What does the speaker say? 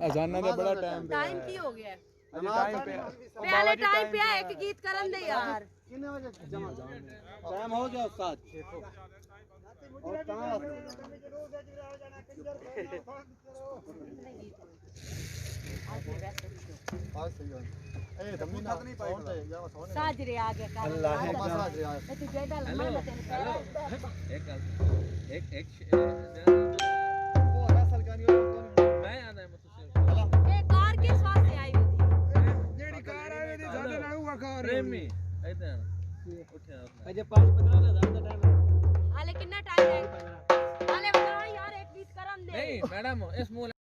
अजाना का बड़ा time time की हो गया है टाइम पे पहले टाइम पे एक गीत करन दे यार कितने बजे जमा टाइम हो गया उस्ताद और कहां ए धम्मी ना नहीं पाई साजरे आ गया कर अल्लाह है साजरे आ मैं तुझे डाल मार एक वो हरा सलकानी और मैं आना है मुझसे ए कार किस वास्ते आई हुई थी जेडी कार आवे दी साडे ना हुआ कार प्रेमी इधर उठे अजे 5-15 का टाइम हाले कितना टाइम है हाले बताओ यार एक गीत करन दे नहीं मैडम इस